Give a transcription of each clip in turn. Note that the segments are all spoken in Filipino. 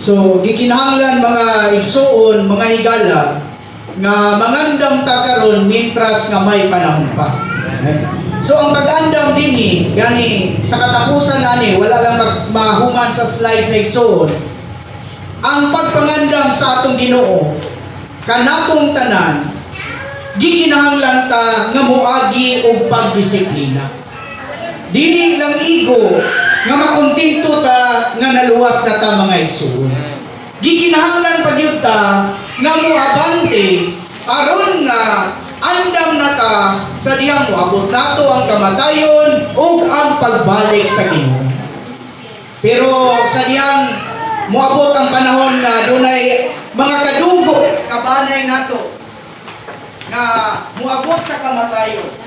So, gikinahanglan mga igsuon, mga higala, nga mangandam ta karon mintras nga may panahon pa. So, ang pag-andam dinhi, gani sa katapusan ani, wala lang mahuman sa slide sa igsuon. Ang pagpangandam sa atong Ginoo, kanatong tanan, gikinahanglan ta nga moagi og pagdisiplina. Dili lang igo nga makontinto ta nga naluwas na ta mga igsuon. Gikinahanglan pagyud ta nga moabante aron nga andam na ta sa dihang moabot nato ang kamatayon ug ang pagbalik sa Ginoo. Pero sa dihang moabot ang panahon nga dunay mga kadugo kabanay nato nga moabot sa kamatayon.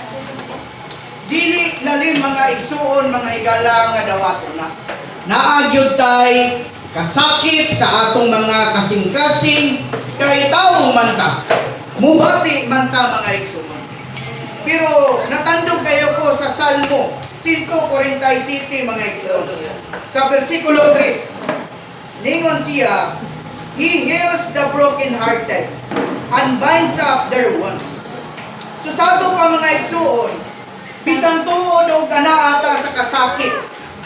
Dili lalim mga igsuon, mga higala nga dawaton na. Naagyod tay kasakit sa atong mga kasing-kasing kay tao man ta. Mubati man ta mga igsuon. Pero natandog kayo ko sa Salmo 5:47 mga igsuon. Sa versikulo 3, ningon siya, He heals the broken-hearted and binds up their wounds. So sa ato pa mga igsuon, bisan tuod o kanaata sa kasakit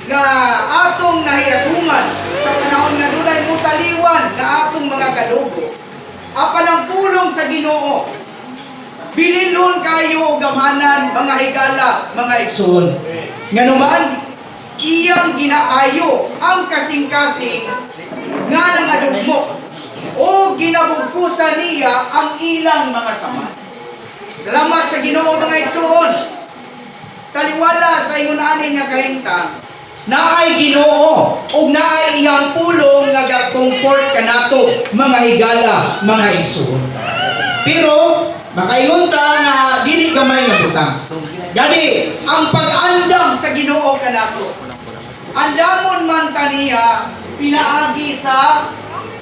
nga atong nahiatungan sa panahon nga dunay mutaliwan nga atong mga kadugo. Apan ang pulong sa Ginoo, bililon kayo og gamhanan mga higala, mga igsoon. Nganuman, iyang ginaayo ang kasing-kasing nga nangadugmo o ginabugkusan niya ang ilang mga sama. Salamat sa Ginoo mga igsoon. Taliwala sa ingon ani nga kahimtang naay Ginoo ug naay iyang pulong nga ga-comfort kanato mga higala, mga igsoon. Pero makaingon ta nga dili gamay nga butang. Jadi ang pag-andam sa Ginoo kanato, andamon man kaniya pinaagi sa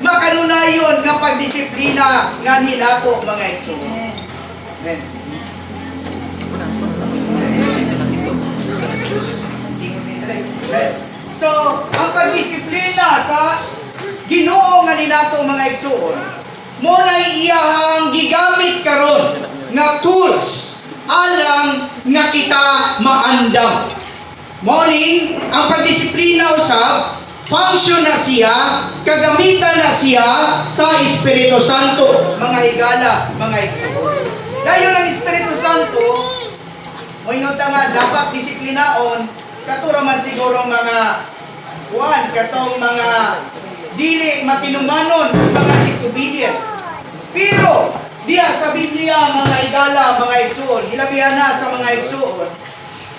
makanunayon nga pagdisiplina nga nilato mga igsoon. Amen. So, ang pagdisiplina sa Ginoo nga ninato mga igsuon, mo na iyahang gigamit karon nga tools alang nga kita maandam. Morning, ang pagdisiplina usab function na siya, kagamitan na siya sa Espiritu Santo, mga higala, mga igsuon. Dayon ang Espiritu Santo, mo ingon ta nga dapat disiplinaon katura man siguro mga katong mga dili matinumanon, mga disobedient. Pero diya sa Biblia mga higala, mga igsuon, hilabihan na sa mga igsuon,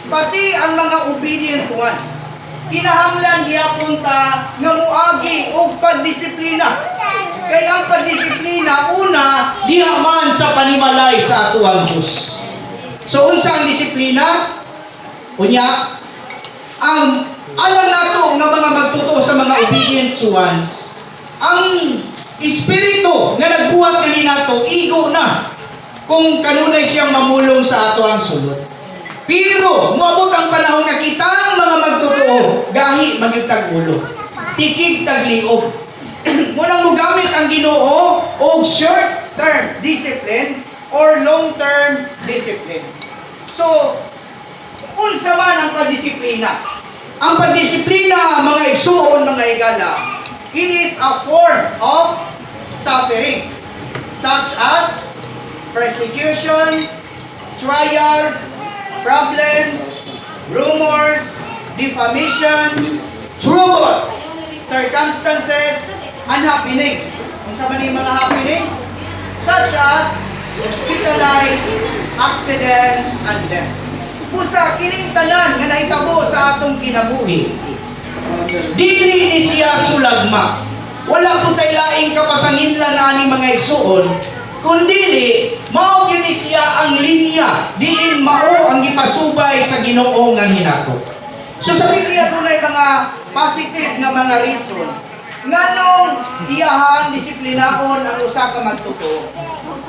pati ang mga obedient ones, kinahanglan gyapon ta nga moagi og pagdisiplina. Kay ang pagdisiplina una diha man sa panimalay sa ato ang Dios. So unsa ang disiplina? Unya ang alam nato nga mga magtuto sa mga obedient ones, ang Espiritu nga nagbuhat kanina nato, igo na kung kanunay siyang mamulong sa ato ang sulod. Pero moabot ang panahon nga kitang mga magtutuo gahi magyutag ulo, tikig tagliob. Munang mogamit ang Ginoo og short term discipline or long term discipline. So unsa man ang pagdisiplina? Ang pagdisiplina, mga igsuon, mga higala, it is a form of suffering, such as persecutions, trials, problems, rumors, defamation, troubles, circumstances, and happenings. Kung sa man yung mga happenings, such as hospitalized, accident, accident and death. Busa kining tanan nga nahitabo sa atong kinabuhi. Dili ni siya sulagma. Wala po tay laing kapasanginlan ani mga igsuon, kundili mao gyud siya ang linya diin mao ang gipasubay sa Ginoo nga hinako. So sa Biblia dunay mga positive nga mga reason nganong iyahang disiplinaon ang usa ka magtuto.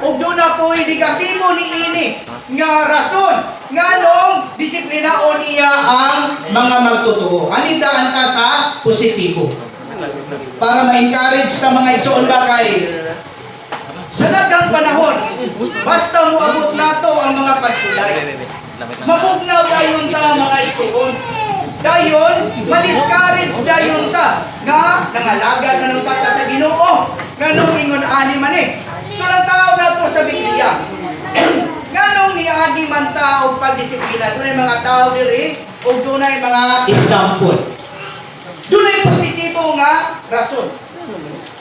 Ug doon ako negatibo niini nga rason nganong disiplinaon iya ang mga magtutuo. Anindaan ta sa positibo. Para ma-encourage ka mga igsoon ba kay sa daghang panahon basta moabot nato ang mga pagsulay. Mabugnaw dayon ta mga igsoon. Dayon, ma-discourage dayon ta nga nangalagad manung ta sa Ginoo. Nganong ingon ani man eh. So lang tao na to sa Biblia. Nganong niagi man ta og pagdisiplina, dunay mga tao diri ug dunay mga example. Dunay positibo nga rason.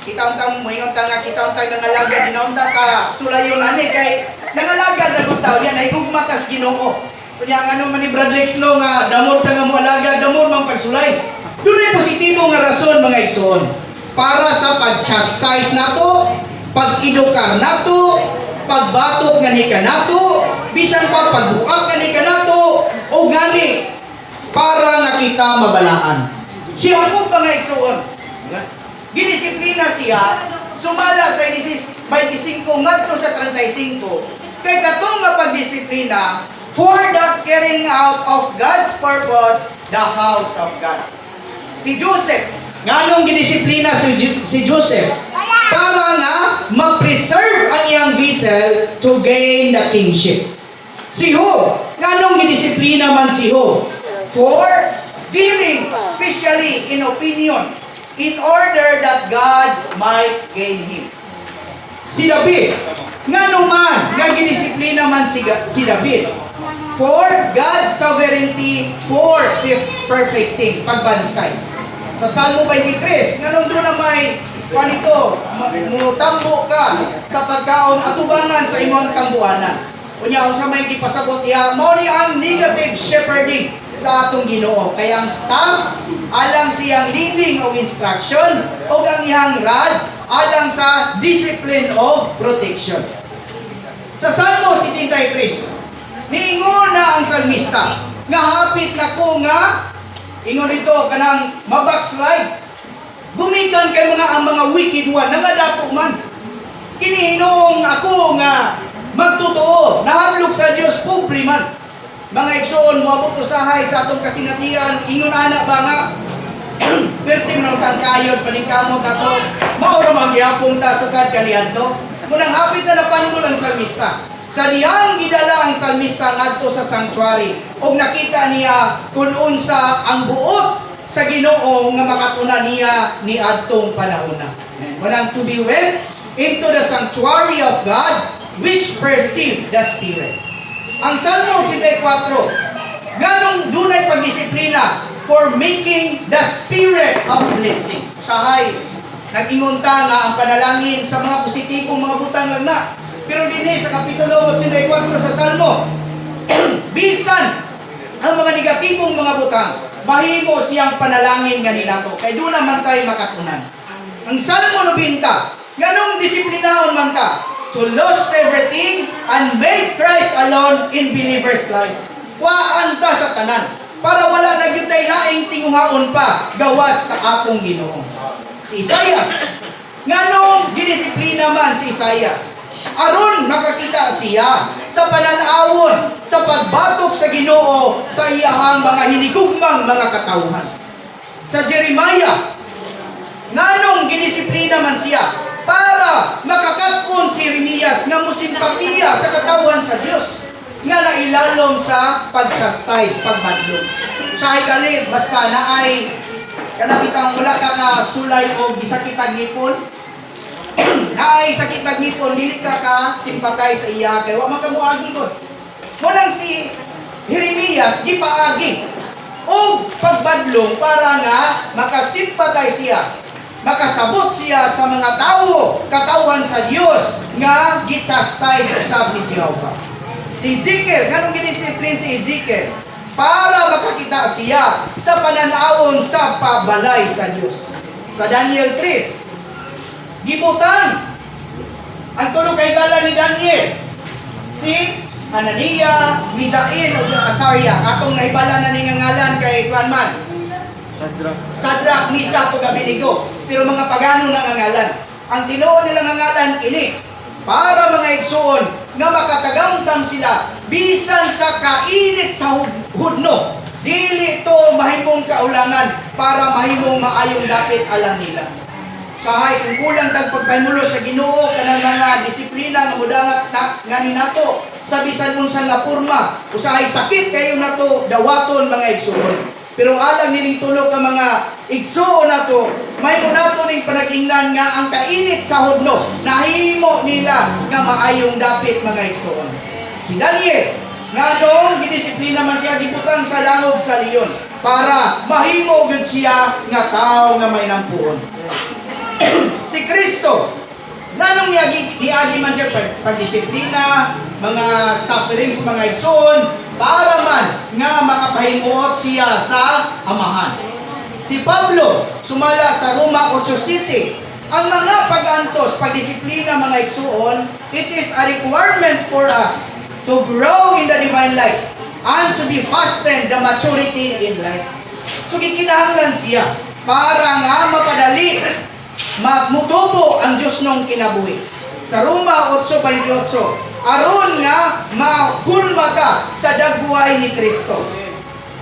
Kita-untang moingon ta nga kita-untang nangalagad ginaunta ka sulayon ani kay nangalagad na gud tawo yan ay gugma kas Ginoo. Kunya ngano man ni Brad Lexlo nga damor ta nga mo alagad damor man pagsulay. Dunay positibo nga rason mga igsoon para sa pag-chastise nato, pag-edukar nato, pagbatok nga ni kanato, bisan pa pagbuak nga ni kanato o gani para nga kita mabalaan. Siya mo mga igsoon. Gidisiplina siya sumala sa 25 ngadto sa 35 kay katong nga pagdisiplina for the carrying out of God's purpose, the house of God. Si Joseph, nganong gidisiplina si Joseph? Para nga ma-preserve ang iyang vessel to gain the kingship. Si Job, nganong gidisiplina man si Job? For dealing, especially in opinion, in order that God might gain him. Si David, nganong man nga gidisiplina man si David? For God's sovereignty, for the perfecting, pagbansay. Sa Salmo 23, nganong doon na may panito, mutambo ka sa pagkaon atubangan sa imong tambuanan. Unya unsa may gipasabot iya, mao ni ang negative shepherding sa atong Ginoo. Kaya ang staff alang siyang leading o instruction o ang ihang rod alang sa discipline o protection. Sa Salmo 73, niingon na ang salmista nga hapit na ko nga ingon dito kanang mabackslide. Gumikan kay ang mga wicked one nga dato man. Kini hinuong ako nga magtotoo, nahanlog sa Dios pobre man. Mga igsoon moabot usahay sa atong kasinatian, ingon ana ba nga perti man ang kayod paningkamot ato. Mao ra magyapong ta sukad kaniadto. Munang hapit na napandol ang salmista. Sa diyang gidala ang salmista ngadto sa sanctuary ug nakita niya kun unsa ang buot sa Ginoo nga makatuna niya ni adtong panahona. Munang to be went into the sanctuary of God which perceive the Spirit. Ang Salmo 84, nganong dunay pagdisiplina for making the spirit of blessing. Usahay, nag-ingon ta nga ang panalangin sa mga positibong mga butang lang na. Pero dinhi sa Kapitulo 84 sa Salmo, bisan ang mga negatibong mga butang, mahimo siyang panalangin nga ninato. Kay doon naman tayo makatunan. Ang Salmo 90, nganong disiplinahon man ta? To lose everything and make Christ alone in believer's life. Waan ta sa tanan para wala na gyud tay laing tinguhaon pa gawas sa atong Ginoo. Si Isaias, nganong gidisiplina man si Isaias? Aron makakita siya sa pananawon sa pagbatok sa Ginoo sa iyahang mga hinigugmang mga katawhan. Sa Jeremiah, nganong gidisiplina man siya? Para makakatun si Jeremias nga musimpatiya sa katawhan sa Dios nga nailalom sa pag-chastise, pagmadlong. Sa gali, basta na ay kanabitang wala ka nga sulay o gisakitag ngipon, na ay sakitag ngipon, dili ka simpatize sa iya, kaya wa man ka muagi ko. Munang si Jeremias, gipaagi o pagbadlong para nga makasimpatize siya, makasabot siya sa mga tao, katawhan sa Dios nga gichastise usab ni Jehovah. Si Ezekiel, nganong gidisiplin si Ezekiel? Para makakita siya sa pananawon sa pabalay sa Dios. Sa Daniel 3, gibutan ang tulo kay gala ni Daniel. Si Hananiah, Misael o Azariah, atong nahibala na ni nga ngalan kay Juan Sadrak, Misa o Abednego, pero mga pagano na nga ngalan. Ang tinuod nila nga ngalan ini para mga igsuon nga makatagamtan sila bisan sa kainit sa hudno. Dili ito mahimong kaulangan para mahimong maayong dapit alang nila. Sahay kung kulang tag pagpahimulo sa Ginoo kanang mga disiplina nga mudangat nga ni nato sa bisan unsa nga porma, usahay sakit kayo nato dawaton mga igsuon. Pero alang nining tulo ka mga igsuon nato, may nato ning panagingnan nga ang kainit sa hudno nahimo nila nga maayong dapit mga igsuon. Si Daniel nga dong gidisiplina man siya gibutang sa langob sa leon para mahimo gud siya nga tao nga may nampuon. Si Kristo nanong niagi man siya pagdisiplina, mga sufferings, mga igsoon, para man nga makapahimuot siya sa amahan. Si Pablo, sumala sa Roma 8:7, ang mga pag-antos, pagdisiplina, mga igsoon, it is a requirement for us to grow in the divine life and to be fastened the maturity in life. So gikinahanglan siya para nga mapadali magmutubo ang Diyos nung kinabuhi. Sa Roma 8:28, aron nga mahulmata sa dagway ni Kristo.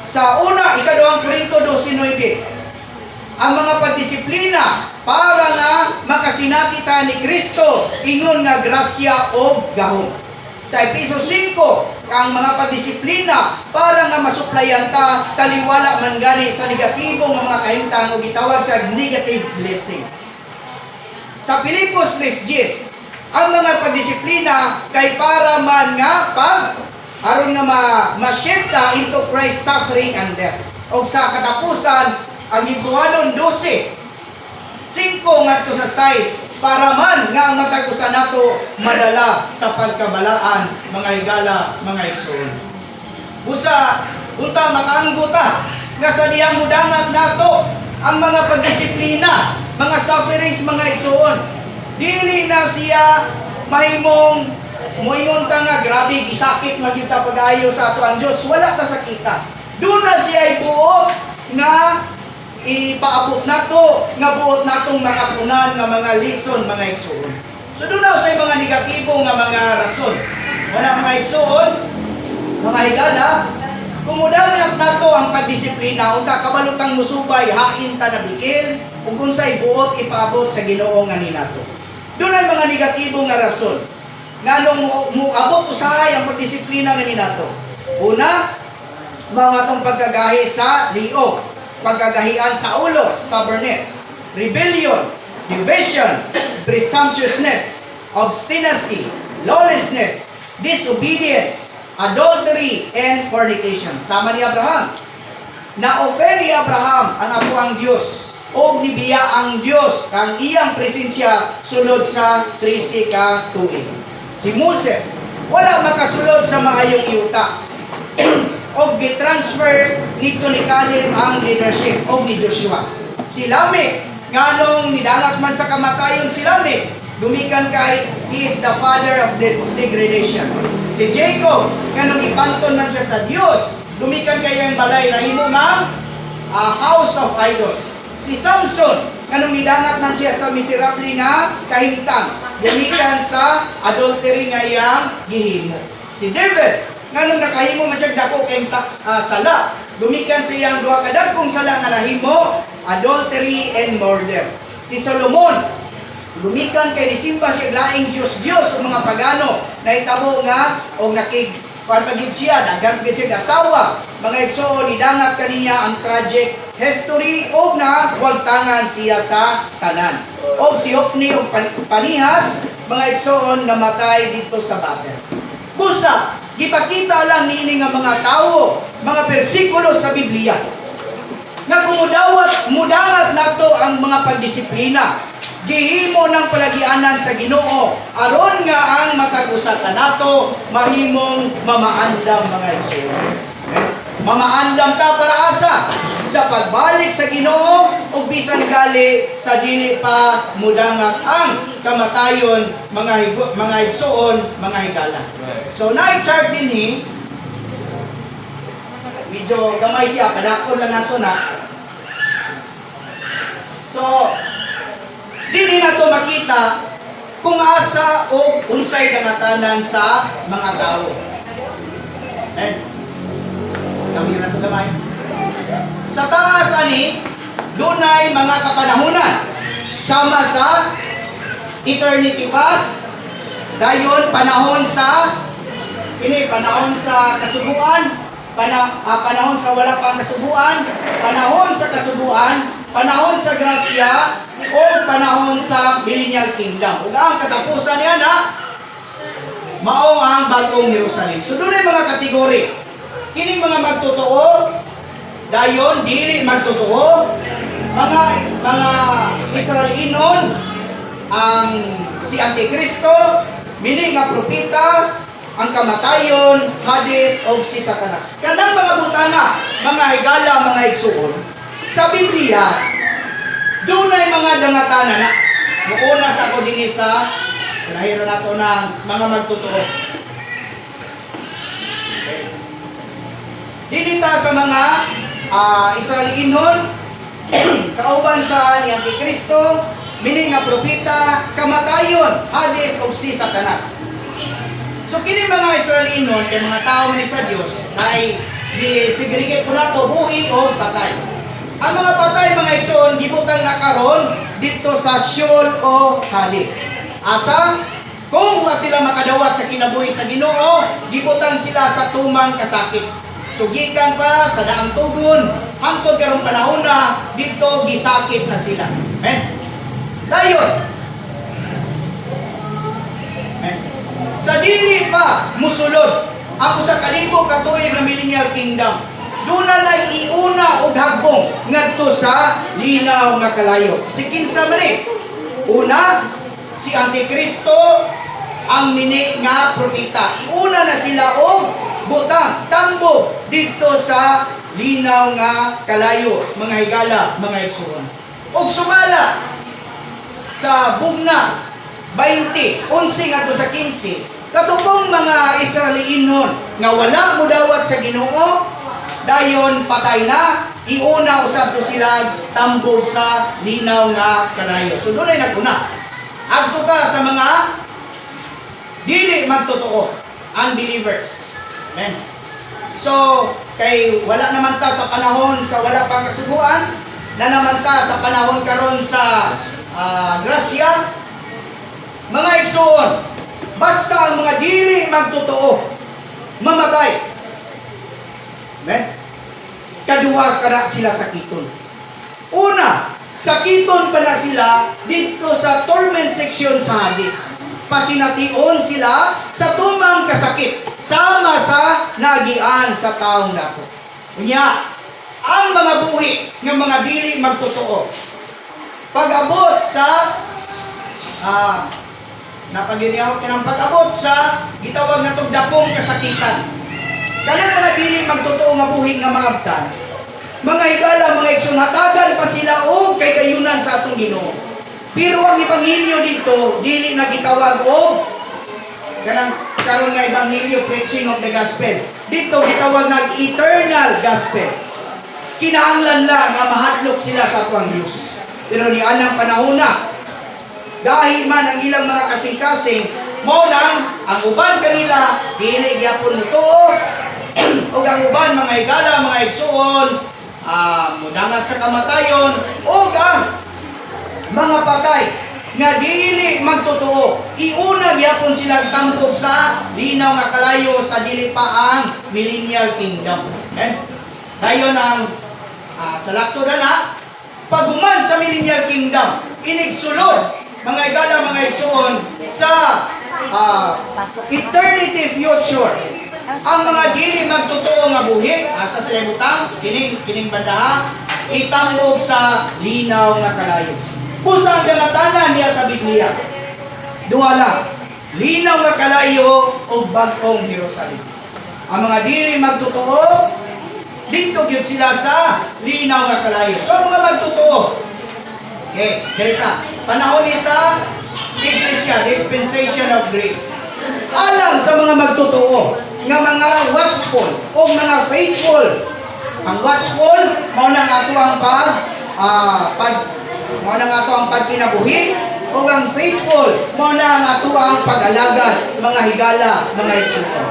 Sa una, ikaduhang Korinto 12:9, ang mga pagdisiplina para nga makasinati ta ni Kristo ingon nga grasya o gahom. Sa Efeso 5, ang mga pagdisiplina para nga masuplayan ta taliwala man gani sa negatibong mga kahimtang o gitawag sa negative blessing. Sa Pilipos 3:10, ang mga pagdisiplina kay para man nga aron nga ma-shape ta into Christ's suffering and death. O sa katapusan, ang Gibuhanon 12:5 ngadto sa 6, para man nga ang matagusan nato madala sa pagkabalaan, mga higala, mga igsoon. Busa, unta makaanggo ta nga sa diyang mudangat nato ang mga pagdisiplina, mga sufferings, mga igsoon. Dili na siya mahimong moingon ta nga grabe gisakit magyud ta pag-ayo sa ato ang Dios, wala ta sakita. Doon na siya ibuot nga ipaabot nato nga buot natong makapunan nga mga lesson, mga igsoon. So doon na sa mga negatibo nga mga rason. Wala mga igsoon, mga higala, kumudangat nato ang pagdisiplina unta kabalutang musubay hain ta na bikil ug unsay buot ipaabot sa Ginoo nga ni nato. Doon ay mga negatibo nga rason nga nung muabot usahay ang pagdisiplina nga ni nato. Una, mga tong pagkagahi sa liog, pagkagahian sa ulo, stubbornness, rebellion, division, presumptuousness, obstinacy, lawlessness, disobedience, adultery, and fornication. Sama ni Abraham. Na-offend ni Abraham ang ato ang Diyos o nibiya ang Diyos kang iyang presensya sulod sa 13 ka tuig. Si Moses, wala makasulod sa maayong yuta o gitransfer dito ni Caleb ang leadership o ni Joshua. Si Lamek, nganong nidangat man sa kamatayon si Lamek, gumikan kay he is the father of degradation. Si Jacob, nganong ipanton man siya sa Dios, gumikan kay ang balay na himo mang house of idols. Si Samson, nganong nidangat man siya sa miserable nga kahimtang, gumikan sa adultery nga iyang gihimo. Si David, nganong nakahimo man siya dako kay sala, gumikan sa iyang duha ka dagkong sala nga nahimo, adultery and murder. Si Solomon, lumikan kay nisimba siya laing Diyos o mga pagano na itabo nga o pagpagid siya, dagang siya asawa, mga igsoon, idangat kaniya ang tragic history o na wagtangan siya sa tanan. O si Hopni o Panihas, mga igsoon, namatay dito sa battle. Busa, gipakita lang niini nga mga tao, mga bersikulo sa Biblia, na kumudangat nato ang mga pagdisiplina. gihimo ng palagianan sa Ginoo aron nga ang matag usa kanato mahimong mamaandam mga igsoon. Mamaandam ta para asa sa pagbalik sa Ginoo ug bisan gali sa dili pa mudangat ang kamatayon mga igsoon, mga higala. So na-chart dinhi medyo gamay siya, kadakon lang nato na. So, dili na to makita kung asa o unsay dangatanan sa mga tao. And, kami na to gamay. Sa taas ani, dunay mga kapanahunan. Sama sa eternity past, dayon panahon sa kasubuan, panahon sa wala pang kasubuan, panahon sa kasubuan, panahon sa grasya, o panahon sa millennial kingdom. Ug ang katapusan niya na mao ang bagong Jerusalem. So doon ay mga kategori. Kining mga magtotoo, dayon dili magtotoo, mga Israelinon, ang si Antikristo, mili nga propeta, ang kamatayon, Hades, o si Satanas. Kanang mga butana, mga higala, mga igsuon, sa Biblia, doon ay mga dangatanan na. Muuna sa ako din sa nahira nato ng mga magtotoo. Dinita sa mga Israelinon, kauban sa ni Antikristo, mili nga propeta, kamatayon, Hades, o si Satanas. So kini mga Israelinon kay mga tao man sa Dios ay di-segregate po nato buhi o patay. Ang mga patay mga igsoon gibutang na karon dito sa Sheol o Hades. Asa kung wa sila makadawat sa kinabuhi sa Ginoo, gibutang sila sa tumang kasakit. So gikan pa sa daang tugon hangtod karong panahon na dito gisakit na sila. Amen. Dayon. Amen. Sa dili pa musulod ako sa kalibo katuig nga millennial kingdom. Duna na iuna og hagbong ngadto sa linaw nga kalayo. Si kinsa man ni? Una, si Antikristo ang mini nga propeta. Iuna na sila og butang tambo dito sa linaw nga kalayo, mga higala, mga igsoon. Og sumala sa bugna 20, 11 ngadto sa 15. Katupong mga Israelinon nga wala mudawat sa Ginoo, dayon patay na, iuna usab to sila tambog sa linaw nga kalayo. So doon ay naguna. Agto ka sa mga dili magtotoo, unbelievers. Amen. So, kay wala naman ta sa panahon sa wala pang kasubuan, na naman ta sa panahon karon sa grasya, mga igsoon, basta ang mga dili magtotoo, mamatay. Amen? Kaduha ka na sila sakiton. Una, sakiton pa na sila dito sa torment section sa Hades. Pasination sila sa tumang kasakit, sama sa nagian sa taong nato. Unya, ang mga buhi ng mga dili magtotoo, pag-abot sa napaginihaw ka ng pag-abot sa gitawag na itong dakong kasakitan. Kanang mga dili magtotoo nga buhi nga mga abtan, mga higala, mga igsoon, hatagan pa sila o kay kayunan sa atong Ginoo. Pero ang ebanghelyo dito, dili na gitawag o kanang karon nga ebanghelyo, preaching of the gospel. Dito gitawag nga eternal gospel. Kinahanglan lang nga mahadlok sila sa atong Dios. Pero ni anang panahon na, dahil man ang ilang mga kasing-kasing, mo nang ang uban kanila dili gyapon totoo, o ang uban mga higala, mga igsoon, mudangat sa kamatayon, o ang mga patay nga dili magtotoo, iuna gyapon sila tambok sa linaw nga kalayo sa dili pa ang millennial kingdom. Okay? Dayon ang sa lakto na paghuman sa millennial kingdom, inigsulod mga higala, mga igsoon sa eternity future. Ang mga dili magtotoo nga buhi, asa sila butang, kining bandaha, itambog sa linaw nga kalayo. Kusang gangatanan niya sa Biblia. Duha lang. Linaw nga kalayo o bag-ong Jerusalem. Ang mga dili magtotoo, dito gyud sila sa linaw nga kalayo. So ang mga magtotoo, okay, direta. Panahon ni sa Iglesia, dispensation of grace. Alang sa mga magtotoo, nga mga watchful o mga faithful. Ang watchful, mao na nga ato ang mao na nga ato ang pagkinabuhi, o ang faithful, mao na nga ato ang pag-alagad, mga higala, mga igsoon.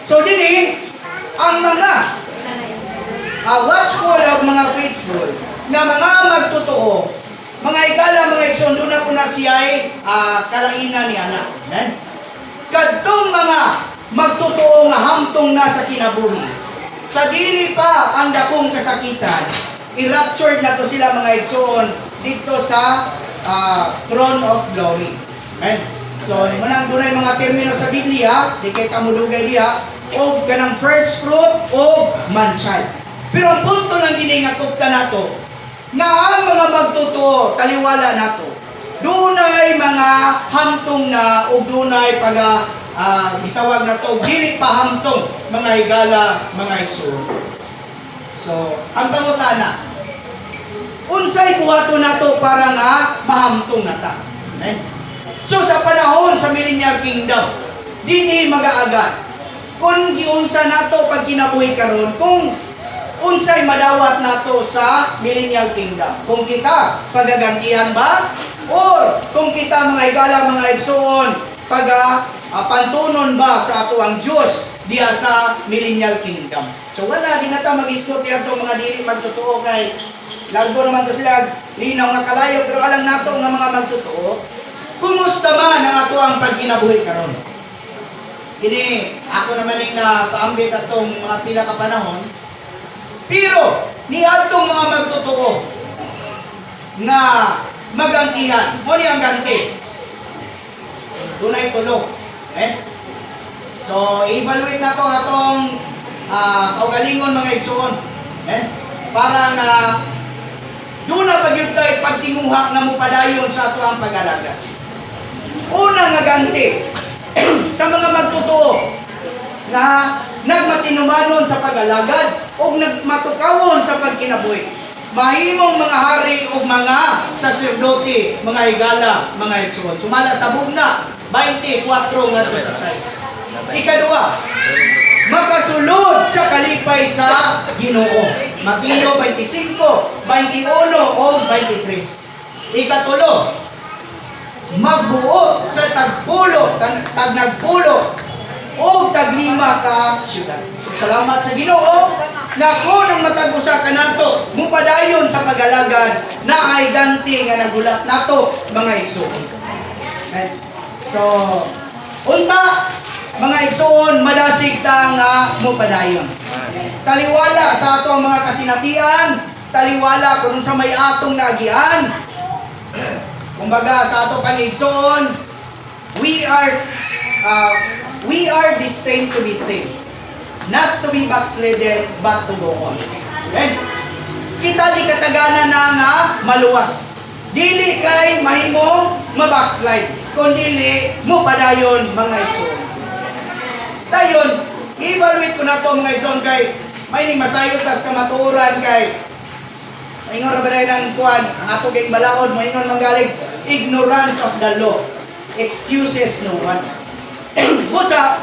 So dili ang mga watchful o mga faithful nga mga magtotoo, mga higala, mga igsoon, doon na po na siya kalainan ni anak. Kadtong mga magtotoo nga hamtong na sa kinabuhi, sa dili pa ang dakong kasakitan, i-raptured na to sila mga igsoon dito sa throne of glory. Amen. So, manang dunay mga termino sa Biblia, di kay kamulugay diha, o kanang first fruit o man-child. Pero ang punto lang din nga tupta nato, nga ang mga magtotoo, taliwala nato, dunay mga hamtong na o dunay itawag na to, dili pa hamtong, mga higala, mga igsoon. So, ang pangutana, unsay buhaton nato para nga mahamtong nata. Amen. So, sa panahon sa Millennial Kingdom, dili mag-aagat. Kung giunsa nato pag kinabuhi karon, kung unsay madawat nato sa Millennial Kingdom. Kung kita pagagantihan ba? Or kung kita mga higala, mga igsoon, pantunon ba sa ato ang Diyos diya sa Millennial Kingdom? So wala, di na ta mag-istot yan itong mga dili magtotoo kay largo naman to sila, linaw nga kalayo, pero alam nato nga mga magtotoo, kumusta man ang ato ang pagkinabuhi karon? Ini, ako naman yung napaambit atong mga pila ka panahon, pero ni atong mga magtotoo na magantihan, mo ni ang ganti, tunay tulog. So, i-evaluate na ito atong kaugalingon mga igsoon. Para na doon na pag-yun tayo pagtinguha na mupadayon sa ato ang pag-alaga. Una nga ganti sa mga magtotoo na nagmatinumanon sa pag-alagad o nagmatukawon sa pagkinabuhi. Mahimong mga hari o mga saserdote, mga higala, mga igsoon. Sumala sa bugna, 24 nga to sa size. Ikadua, makasulod sa kalipay sa Ginoo. Mateo 25, 21 o 23. Ikatulo, magbuot sa tagnagpulo o taglima ka syudad. Salamat sa Ginoo na kung ang matag-usa ka nato, mupadayon sa pag-alagad na ay ganti nga nagulat nato mga igsoon. So, unta, mga igsoon, madasig ta nga mupadayon. Taliwala sa ato ang mga kasinatian, taliwala kung sa may atong naagian. Kumbaga sa ato pang-igsoon, we are destined to be saved. Not to be backslidden, but to go on. Okay? Kita di kataganan na nga maluwas. Dili kay mahimong mabackslide, kundi mo padayon mga igsoon. Dayon, i-evaluate ko na to mga igsoon kay may ning masayot tas kamatuoran kay maingon ra ba ng kuan ang ato kay balaod maingon manggaling ignorance of the law excuses no one. Busa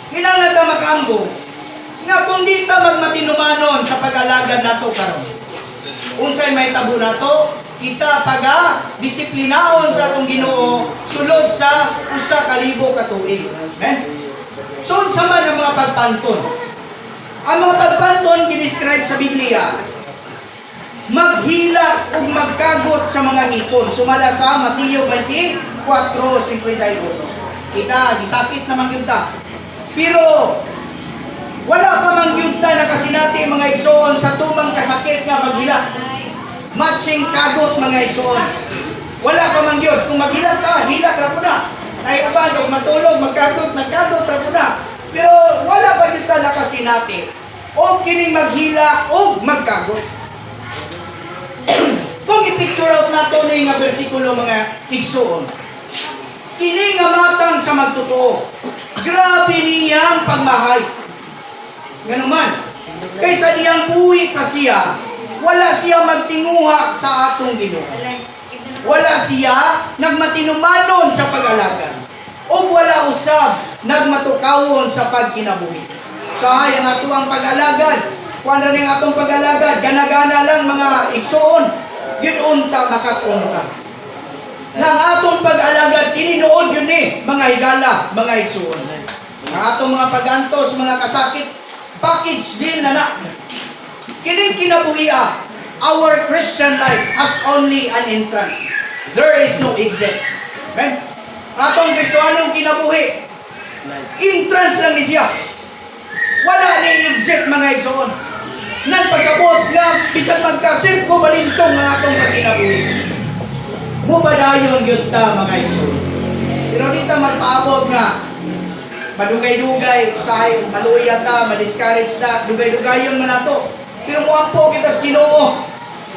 kailangan ta makaambo nga kung di ta magmatinumanon sa pag-alagad nato karon. Unsay may tabo nato, kita disiplinaon sa atong Ginoo sulod sa 1,000 ka tuig. Amen. So unsa man ang mga pagpanton? Ang mga pagpanton gidescribe sa Biblia, maghila ug magkagot sa mga ngipon. Sumala sa Mateo 24:51. Kita gisakit naman gyud ta. Pero wala pa man gyud ta nakasinati mga igsoon sa tumang kasakit nga maghila. Matching kagot mga igsoon. Wala pa man gyud. Kung maghila ka, hila ra po na. Ay uban og matulog, magkagot ra po na. Pero wala pa gyud ta nakasinati o kining maghila o magkagot. Kung i-picture out nato ni nga bersikulo mga igsoon, kini nga matang sa magtotoo, grabe niyang pagmahay. Nganuman, kaysa diyang uwi pa siya, wala siya magtinguha sa atong Ginoo. Wala siya nagmatinumanon sa pag-alagad. O wala usab nagmatukawon sa pagkinabuhi. So ay ang ato ang pag-alagad. Kung ano ning atong pag-alagad, gana-gana lang mga igsoon, ginunta makatunta. Nang atong pag-alagad, ininuod yun mga higala, mga igsoon. Ang atong mga pagantos, mga kasakit, package deal na. Kining kinabuhi our Christian life has only an entrance. There is no exit. Amen? Atong Kristohanong kinabuhi, entrance lang ni siya. Wala ni exit mga igsoon. Nagpasabot nga, bisan magkasirko balintong ang atong pagkinabuhi. Mubadayon yun ta mga igsoon. Pero dito magpaabot nga, madugay-dugay, usahay, maluya ta, madiscourage ta, dugay-dugayon man ato. Pero muampo kita sa Ginoo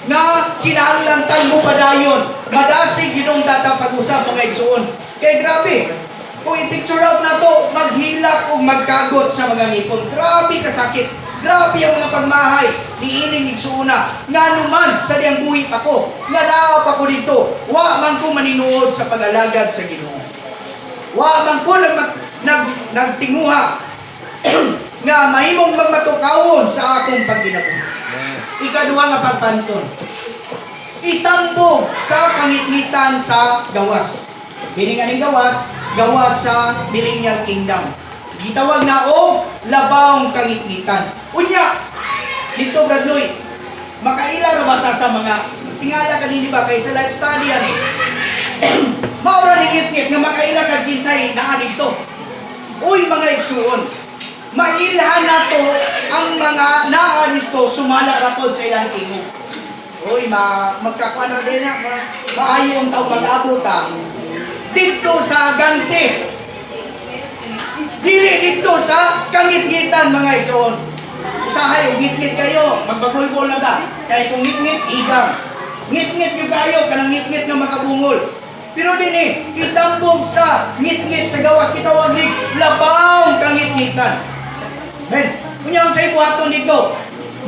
na kinahanglan tan mo padayon, madasig Ginong data pag-usap mga igsoon. Kaya grabe, kung i-picture out na to, maghilak o magkagot sa mga ngipon. Grabe kasakit. Grabe ang mga pagmahay. Niining igsuuna. Nga naman, sa diyang buhi pa ko. Nga naap ako dito. Wa man ko maninuod sa pag-alagad sa Ginoo. Wa man ko nagtinguha nga mahimong magmatukawon sa akong pagkinabuhi. Ikaduha nga pagpanton. Itambog sa kangitngitan sa gawas. Bininganing gawas sa Millennial Kingdom. Gitawag na o labawng kangitngitan. Unya, dito Bradloy, makaila ra bata sa mga tingala kanini ba kay sa life study ani. Maura ni ngit nga makaila kag kinsay naa dito. Uy mga igsuon, mailhan nato ang mga naa dito sumala ra pod sa ilang tingog. Uy, magkakuan na din na maayo ang taong mag-abot dito sa gante. Dili dito sa kangit-ngitan mga igsoon. Usahay, ngit-ngit kayo, magbagulbol na ba? Kaya kung ngit-ngit, igang. Ngit-ngit yung kayo, kanang ngit-ngit na makabungol. Pero din itambog sa ngit-ngit sa gawas kitawag ni labawng kangit-ngitan. Men, kunya ang sa ibuhaton dito,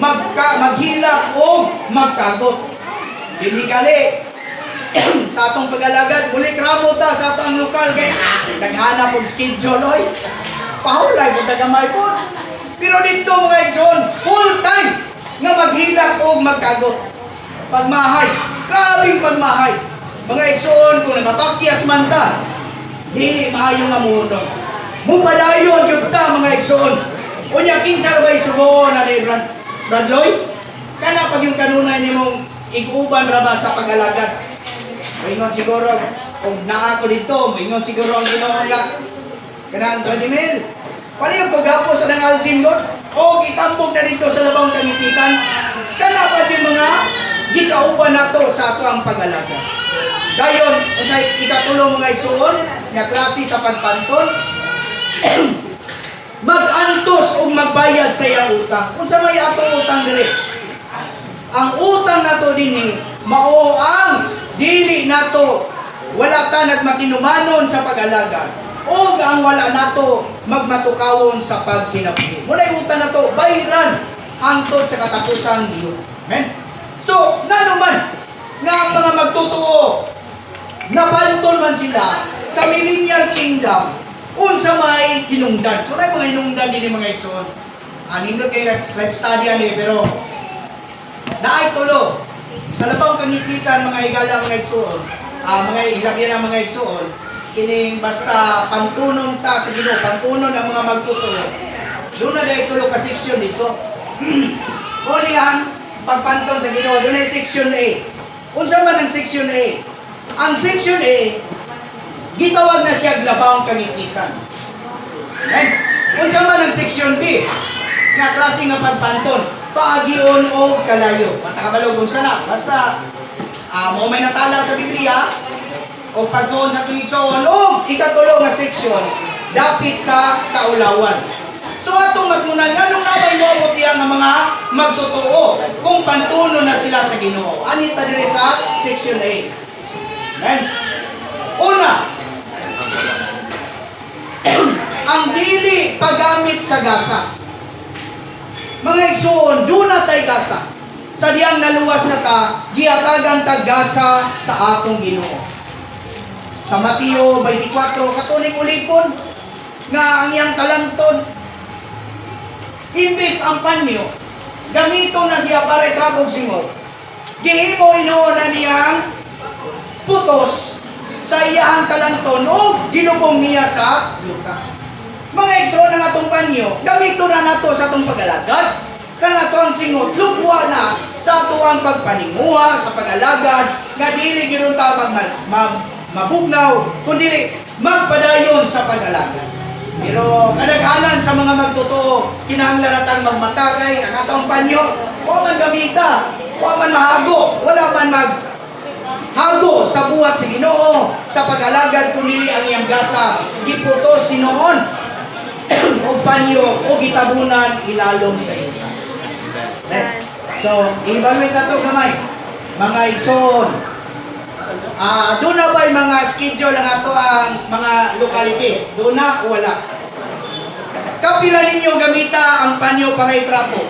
maghila o magkagot. Dili gali sa atong pag-alagad, muli kramo ta sa atong lokal kay naghanap og schedule oy. Pahulay mo tagamay po. Pero dito mga igsoon, full time nga maghilak o magkagot. Pagmahay, grabing pagmahay. Mga igsoon, kung nakapakyas man ta, dili maayo nga muno. Mupadayon yun ta mga igsoon. Unya kinsa ba isugo na ni Bradloy? Kana pag yung kanunay nimong iguban ra ba sa pag-alagad? Maingon siguro, kung naako dito, maingon siguro ang Ginoo nga. Kanang 20 mil. Palihog ko gapos sa nang alzim Lord. O itambog na dito sa labang kangititan. Kana pa yung mga gikauban nato sa ato ang pag-alagad. Dayon, sa ikatulong mga igsuon, nga klase sa pagpanton, mag-antos o magbayad sa iyang utang. Kung sa may atong utang dili. Ang utang nato dinhi mao ang dili nato wala ta nagmatinumanon sa pag-alagad o ang wala nato magmatukawon sa pagkinabuhi. Muna utang nato bayran hangtod sa katapusan niyo. Amen. So, nanuman nga ang mga magtutuo napanton man sila sa Millennial Kingdom unsa may hinungdan. So, na mga hinungdan din mga igsoon. Nindot kay life study ani pero naay tulo sa labaw kangitnitan mga higala mga igsoon, mga hilabyan ang mga igsoon, kining basta pantunon ta sa Ginoo, pantunon ang mga magtutuo. Doon na dahil tulo ka section dito. Kuni ang pagpanton sa Ginoo, doon ay section A. Unsa man ang section A? Ang section A, gitawag na siya labawng kangitnitan. Right? Unsa man ang section B? Nga klase nga pagpanton, paagion o kalayo. Matakabalo kung sana. Basta, mo may natala sa Biblia, o pagtuon sa tuwing soon, o ikatulo nga seksyon, dapit sa kaulawan. So atong magmunan nganong namay moabot diha nga mga magtotoo kung pantuno na sila sa Ginoo. Ani ta diri sa section A. Amen. Una, ang dili paggamit sa gasa. Mga igsoon, do na tay gasa. Sa diyang naluwas na ta, gihatagan ta gasa sa akong Ginoo. Sa Mateo 24, katuning ulipon nga ang iyang talanton. Imbis ang panyo, gamito na siya para itrabog singot. Gihimo inuon na niyang putos sa iyahang talanton o ginubong niya sa yuta. Mga igsoon ng atong panyo, gamito na nato sa atong pag-alagad. Kana ato ang singot, lubwa na sa ato ang pagpaninguha, sa pag-alagad, nga dili gyud ta mabugnaw, kundi magpadayon sa pag-alagad. Pero kadaghanan sa mga magtotoo, kinahanglan natang magmatakay ang atong panyo, wa man gamita, wa man mahago, wala man hago sa buhat sa Ginoo, sa pag-alagad kundi ang iyang gasa giputos sinuon o panyo o gitabunan ilalom sa iyo. So, i-evaluate na ito gamay. Mga igsoon, doon na ba yung mga schedule ng ato ang mga locality? Doon na o wala? Kapila ninyo gamita ang panyo para itrapo.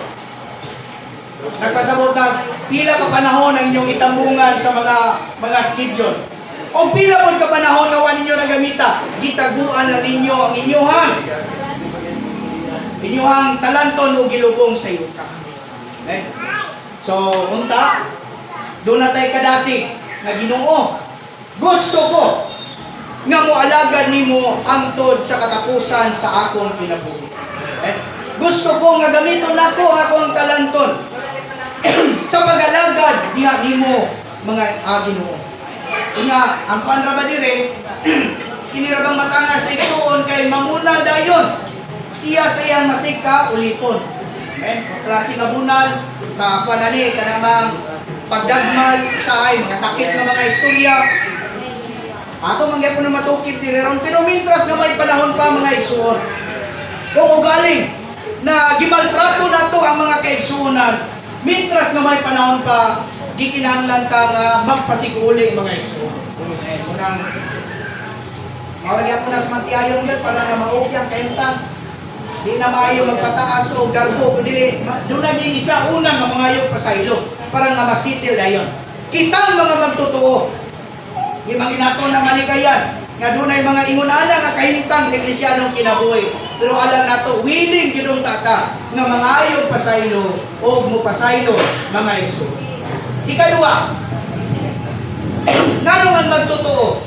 Nagpasabot na pila ka panahon ang inyong itambungan sa mga schedule. O pila mo ka panahon na ninyo na gamita, gitaguan na ninyo ang inyuhang talanton o gilubong sa yuta. Okay? So, unta, doon na tayo kadasig na Ginoo. Gusto ko nga moalagan nimo hangtod sa katapusan sa akong kinabuhi. Okay? Gusto ko nga gamiton nako akong talanton sa pag-alagad diha nimo mga Ginoo. Nga, ang panraba dire, kinirabang matanga sa igsoon kay mamuna dayon. Siya sa iyang masika ulipon. Okay? Klase nga bunal sa panani kanamang pagdagmal sa ay mga sakit ng mga istorya. Ato mangyay po na matukip dire ron pero mintras nga may panahon pa mga igsoon. Kung ugaling na gimaltrato nato ang mga kaigsuonan, mintras nga may panahon pa gikinahanglan ta nga magpasiguli mga igsoon. Unang mawagyan po na sa mantiayon yun para na maukyan kayentang. Di na maayo magpataas o garbo, kundi doon na din isa unang nga mga yung pasaylo para nga masitil na yun. Kitang mga magtotoo, di maginato na malikayan, nga doon ay mga ingunana nga kahintang sa Eklesyanong kinabuhi. Pero alam nato, willing yun tata nga mga ayong pasaylo o mupasaylo mga iso. Ikadua, nanong ang magtotoo,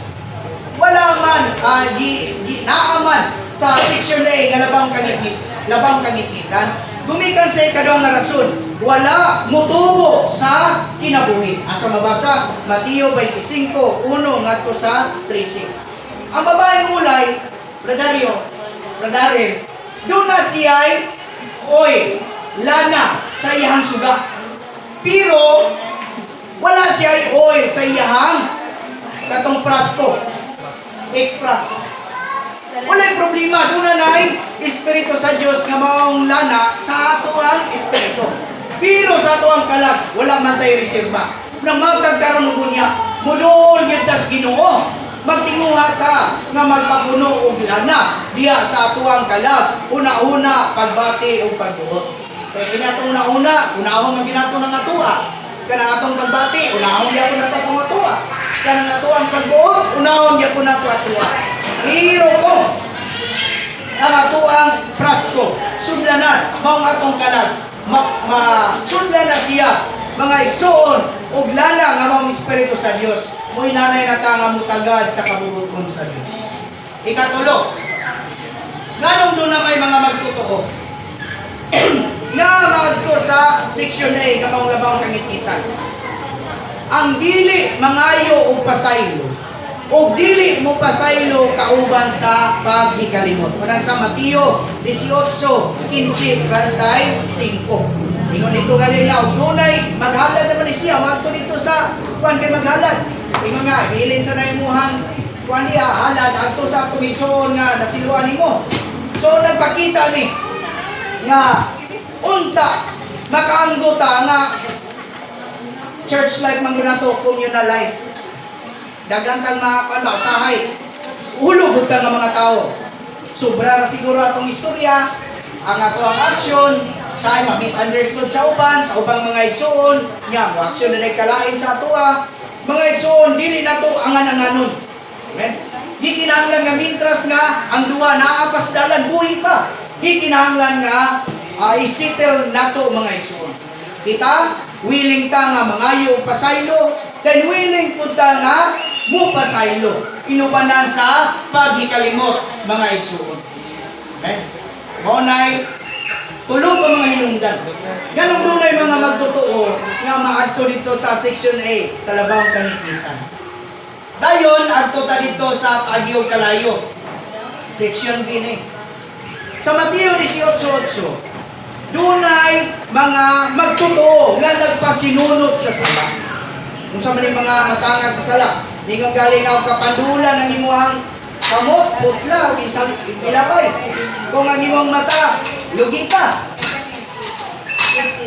wala man, naaman sa section A nga labang kangikitan. Gumikan sa ikaduhang nga rason, wala motubo sa kinabuhi. Asa mabasa, Mateo 25:1 ngadto sa 13. Ang babaeng ulay, Bradare, doon na siya'y lana sa iyahang suga. Pero wala siya'y sa iyahang katong prasko. Extra. Wala'y problema, doon na Espiritu sa Diyos nga maong lana sa ato ang Espiritu. Pero sa ato ang kalag, wala man tayo reserva. Nang magkagkaroon mo niya, mudool yun tas Ginoo. Magtinguha ka nga magpapuno og lana diya sa ato ang kalag. Una-una, pagbati o pagbuhot. Kaya kinatong una-una, unahon man ginato ng atua. Kanang atong pagbati, unahon diya po na atong atua. Kanang ato ang pagbuhot, unahon diya po na atua. Hiro ko ang ato ang prasko sudlanan maong atong kalag sudlan na siya mga igsoon ug lana nga maong Espiritu sa Dios mo'y nanay na ta nga mutagad sa kabubuton sa Dios. Ikatulo, nganong doon na may mga magtotoo nga magto sa section A nga maong labang kangikitan ang dili mangayo og pasaylo o dili mo pasaylo kauban sa paghikalimot. Kunang sa Mateo 18:15-35. Ingon dito galing na, dunay maghalad naman siya, magto dito sa kuan kay maghalad. Ingon nga, bilin sa naimuhang kuan niya, halad, agto sa atong igsoon nga nasiluan nimo. So nagpakita ni, nga unta makaanggota nga church life man gud nato, communal life. Dagantang mga usahay. Hulog ka nga mga tao. Sobra ra siguro atong istorya, ang ato ang action, sa ma-misunderstood sa ubang mga igsoon, nga mo action na nagkalain sa ato mga igsoon, dili na to angan-anganon. Amen. Di kinahanglan nga mintras nga ang duwa naapasdalan buhi pa. Di kinahanglan nga i-settle nato mga igsoon. Kita willing ta nga mangayo og pasaylo, then willing pud ta nga mo pasaylo. Inubanan sa paghikalimot mga igsoon. Okay? Maunay tulong ko mga hinungdan. Ganun dunay mga magtotoo nga maadto dito sa section A sa labang kanikitan. Dayon adto ta dito sa Agiog Kalayo. Section B ni. Sa Mateo 18:8 dunay mga magtotoo nga nagpasinunot sa sala. Kung sa man mga matanga sa sala, di kang galing ako kapandulan ng imuhang kamot, putla, o isang ilabay. Kung ang imong mata, lugi ka.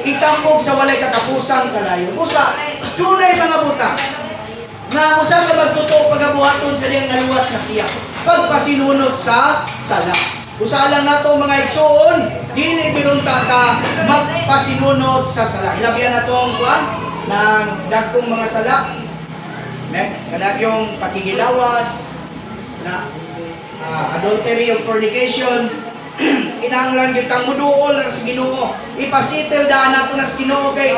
Itambog sa walay katapusang kalayo. Usa, dunay mga buta nga usa ka magtotoo pagabuhaton sa diyang naluwas na siya. Pagpasinunot sa sala. Usa lang nato mga igsoon, dili binunta ka magpasinunot sa sala. Ilabyan na itong ng dagkong mga sala. Kada yung pakigilawas, na adultery o fornication, kinahanglan gyud kang muduol sa Ginoo. Ipasettle daan nato na sa Ginoo kay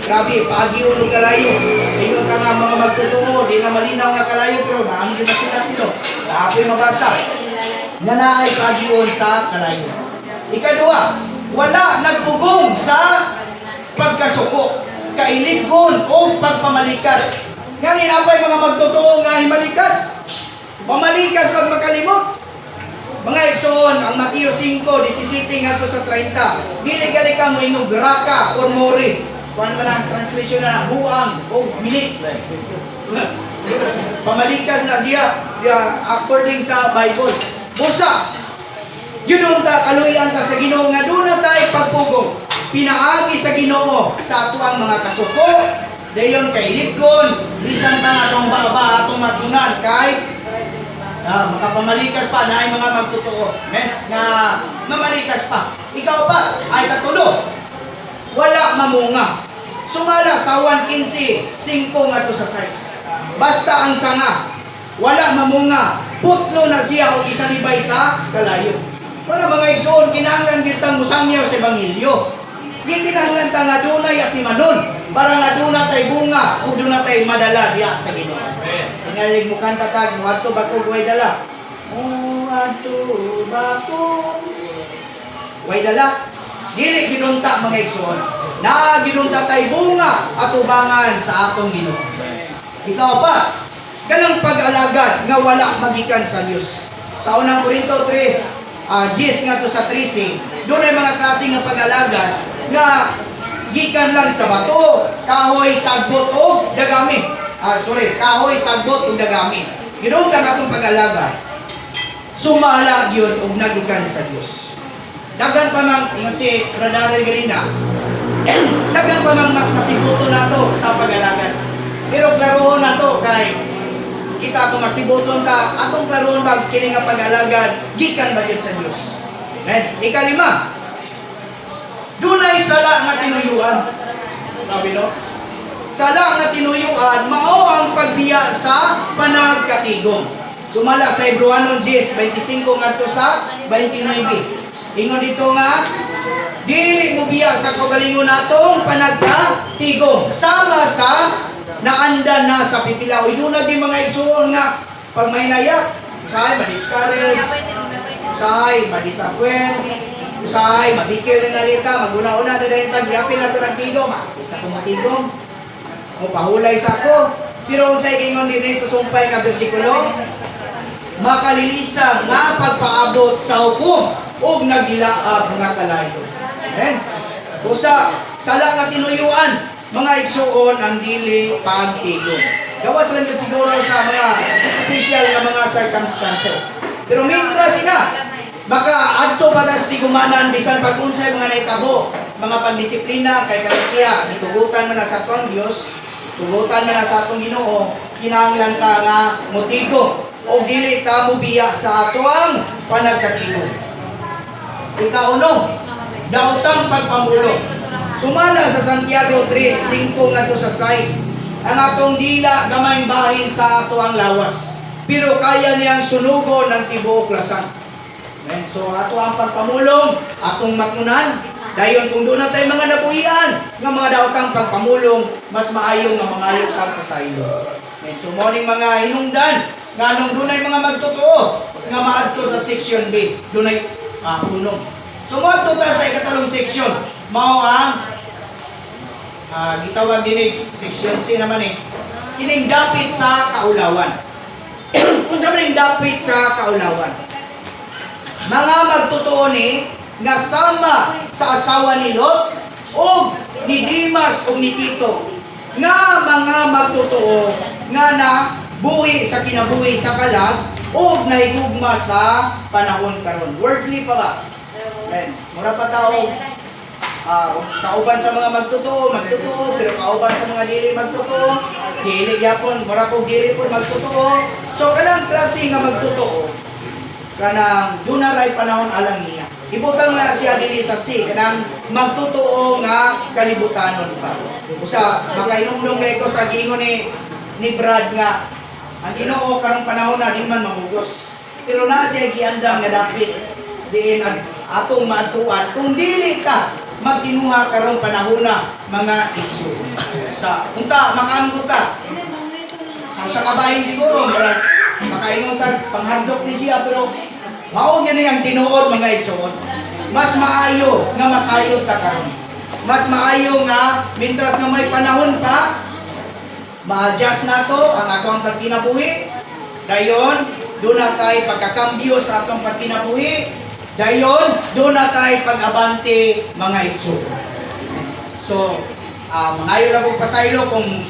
grabe paagion og kalayo. Ingon ka nga mga magtotoo, di na malinaw nga kalayo pero naamo gyud masulat nito. Apoy mabasa. Nga naay paagion sa kalayo. Ikaduha, wala nagpugong sa pagkasuko, kailigon o pagpamalikas. Nga ninapay mga magtotoo nga himalikas. Pamalikas pag makalimot. Mga igsoon, ang Mateo 5:17 ngadto sa 30. Dili gali ka mo inog raka or mori. Kuan man ang translation na buang o minit. Pamalikas na siya according sa Bible. Busa. Yun ta kaluyan ta sa Ginoo nga doon na tayo pagpugong. Pinaagi sa Ginoo sa ato ang mga kasuko. Dayon kay ligon, bisan pa atong baba atong matunan kay makapamalikas pa na ay mga magtotoo. Amen? Na mamalikas pa. Ikaw pa ay katulo. Wala mamunga. Sumala sa 1:15, 5 nga to sa 6. Basta ang sanga, wala mamunga, putlo na siya o isalibay sa kalayo. Para mga igsoon, kinahanglan bitang musangyaw sa Ebanghelyo. Di kinahanglan ta nga dunay at timanon. Para nga doon tay bunga o doon tay madala diya sa Ginoo. Tingalig mo kanta tag, wadto ba ko way dala? Wadto ba ko way dala? Dili ginunta mga igsoon. Na ginunta tay bunga at ubangan sa atong Ginoo. Ikaw pa, kanang pag-alagad nga wala magikan sa Dios. Sa unang Korinto 3, 10 nga to sa 13, doon ay mga klase nga pag-alagad nga gikan lang sa bato, kahoy, sagbot o dagami. Kahoy, sagbot o dagami. Ginoon ka atong pag-alaga. Sumala yun og nagikan sa Dios. Dagan pa mang si Radarel Garina. Dagan pa mang mas masibuto nato sa pag-alaga. Pero klarohon nato kay kita kung masibuton ta, atong klarohon bag kini nga pag-alaga gikan ba yun sa Dios. Ikalima, dunay sala nga tinuyuan. Sabi no? Sala nga tinuyuan, mao ang pagbiya sa panagkatigom. Sumala sa Hebreano 10:25 ngadto sa 29. Ingon dito nga, dili mo biya sa kagalingon natong panagkatigom. Sama sa naandan na sa pipilaw. Iduna di mga igsoon nga pag may nayak, usahay ma-discourage, usahay ma-disappoint, usahay, mabikil na nalita, maguna-una na dahil tagyapin na ito ng tigom. Isa kong matigom, o pahulay sa ako. Pero kung sa ikingon din sa sumpay na bersikulo, makalilisa nga pagpaabot sa hukom o nagilaab nga kalayo. Amen? Usa, sala nga tinuyuan, mga igsuon ang dili pagtigom. Gawas lang yun siguro sa mga special na mga circumstances. Pero mintras nga, Maka adto balas ti gumanan bisan pag unsay mga naitabo, mga pagdisiplina kay kanasiya gitugutan man na sa atong Dios, tugutan man na sa atong Ginoo, kinahanglan ka nga motigo o dili ta mubiya sa ato ang panagkatigo. Ikauno, daotang pagpamulo. Sumala sa Santiago 3:5 ngadto sa 6. Ang atong dila gamayng bahin sa ato ang lawas, pero kaya niyang sunugo ng tibuok lasan. Amen. So ato ang pagpamulong, atong matnunan. Dayon kung doon na tayo mga nabuhian nga mga daotang pagpamulong, mas maayong nga mangayog kang pasaylo. Amen. So morning mga hinungdan, nga nung doon ay mga magtotoo, nga maadto sa section B, doon ay unong. So maadto ta sa ikatalong section, mao ang gitawag din section C naman kining dapit sa kaulawan. Unsa man dapit sa kaulawan? Mga magtotoo ni nga sama sa asawa ni Lot o ni Dimas o ni Tito nga mga magtotoo nga na buhi sa kinabuhi sa kalag o nahigugma sa panahon karon. Wordly pa ba? Mura pa tao kauban sa mga magtotoo, pero kauban sa mga dili magtotoo, dili gyapon, mura ko dili po magtotoo. So kanang klase nga magtotoo, kanang dunaray panahon alang niya. Ibutang na siya dinhi sa C, kanang magtotoo nga kalibutanon pa. Usa makainumdum kay ko sa gingon ni Brad nga ang Ginoo karong panahon na di man mamugos. Pero na siya giandam nga dapit diin atong maadtuan kung dili ka magtinuha karong panahon na mga isyu. Sa unta makaanggot ka. Sa kabahin siguro makaingon tag panghadlok ni siya pero mao gyud ang tinuod mga igsoon. Mas maayo nga masayod ta karon. Mas maayo nga mintras nga may panahon pa ma-adjust nato ang atong pagkinabuhi. Dayon do na tay pagkakambyo sa atong pagkinabuhi. Dayon, doon na tayo pag-abante mga igsoon. So, mangayo lang kong pasaylo kung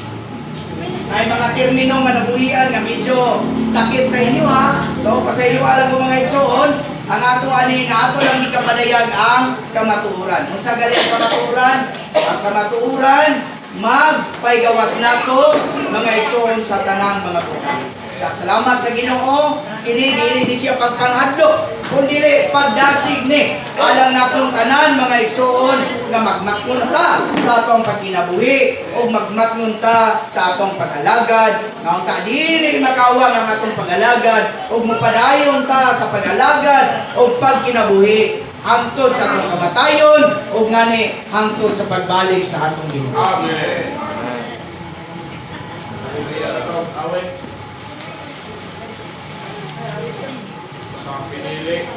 may mga termino nga nabuhian nga medyo sakit sa inyo ha. So, pasaylo lang ko mga igsoon. Ang ato ani nga ato lang ikapadayag ang kamatuoran. Kung sa gali ang kamatuoran, magpaygawas nato mga igsoon sa tanang mga tuhan. Salamat sa Ginoo, kini dili siya pagpanghadlok, kundi pagdasig ni alang natong tanan mga igsoon nga magmatngon ta sa atong pagkinabuhi o magmatngon ta sa atong pag-alagad. Nga unta dili makawang ang atong pag-alagad o mupadayon ta sa pag-alagad o pagkinabuhi hangtod sa atong kamatayon o ngani hangtod sa pagbalik sa atong Ginoo. Amen. Sa pinili, 1